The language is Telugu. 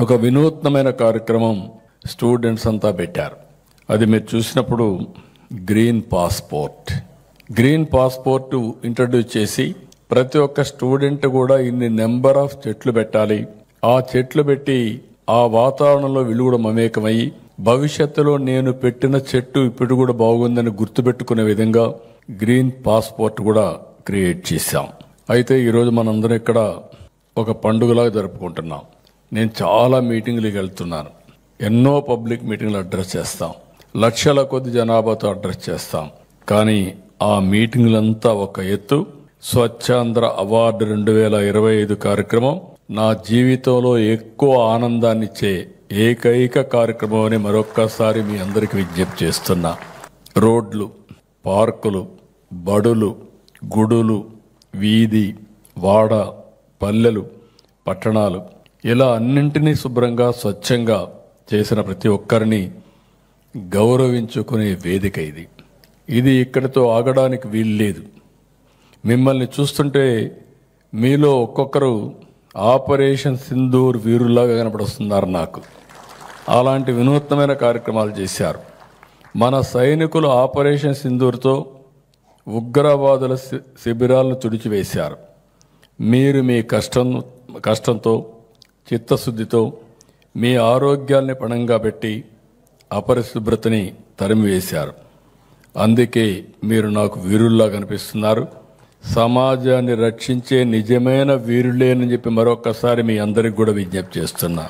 ఒక వినూత్నమైన కార్యక్రమం స్టూడెంట్స్ అంతా పెట్టారు. అది మీరు చూసినప్పుడు గ్రీన్ పాస్పోర్ట్ ఇంట్రడ్యూస్ చేసి ప్రతి ఒక్క స్టూడెంట్ కూడా ఇన్ని నెంబర్ ఆఫ్ చెట్లు పెట్టాలి, ఆ చెట్లు పెట్టి ఆ వాతావరణంలో వీళ్ళు కూడా మమేకమయ్యి భవిష్యత్తులో నేను పెట్టిన చెట్టు ఇప్పుడు కూడా బాగుందని గుర్తుపెట్టుకునే విధంగా గ్రీన్ పాస్పోర్ట్ కూడా క్రియేట్ చేశాం. అయితే ఈరోజు మనందరం ఇక్కడ ఒక పండుగలాగా జరుపుకుంటున్నాం. నేను చాలా మీటింగ్లకు వెళ్తున్నాను, ఎన్నో పబ్లిక్ మీటింగ్లు అడ్రస్ చేస్తాం, లక్షల కొద్ది జనాభాతో అడ్రస్ చేస్తాం. కానీ ఆ మీటింగ్లంతా ఒక ఎత్తు. స్వచ్ఛాంధ్ర అవార్డు 2025 కార్యక్రమం నా జీవితంలో ఎక్కువ ఆనందాన్నిచ్చే ఏకైక కార్యక్రమం అని మరొక్కసారి మీ అందరికీ విజ్ఞప్తి చేస్తున్నా. రోడ్లు, పార్కులు, బడులు, గుడులు, వీధి, వాడ, పల్లెలు, పట్టణాలు ఇలా అన్నింటినీ శుభ్రంగా స్వచ్ఛంగా చేసిన ప్రతి ఒక్కరిని గౌరవించుకునే వేదిక ఇది. ఇది ఇక్కడితో ఆగడానికి వీల్లేదు. మిమ్మల్ని చూస్తుంటే మీలో ఒక్కొక్కరు ఆపరేషన్ సింధూర్ వీరుల్లాగా కనపడుస్తున్నారు నాకు. అలాంటి వినూత్నమైన కార్యక్రమాలు చేశారు. మన సైనికులు ఆపరేషన్ సింధూర్తో ఉగ్రవాదుల శిబిరాలను తుడిచివేశారు. మీరు మీ కష్టంతో చిత్తశుద్ధితో మీ ఆరోగ్యాల్ని పణంగా పెట్టి అపరిశుభ్రతని తరిమివేశారు. అందుకే మీరు నాకు వీరుల్లా కనిపిస్తున్నారు. సమాజాన్ని రక్షించే నిజమైన వీరులేనని చెప్పి మరొకసారి మీ అందరికి కూడా విజ్ఞప్తి చేస్తున్నా.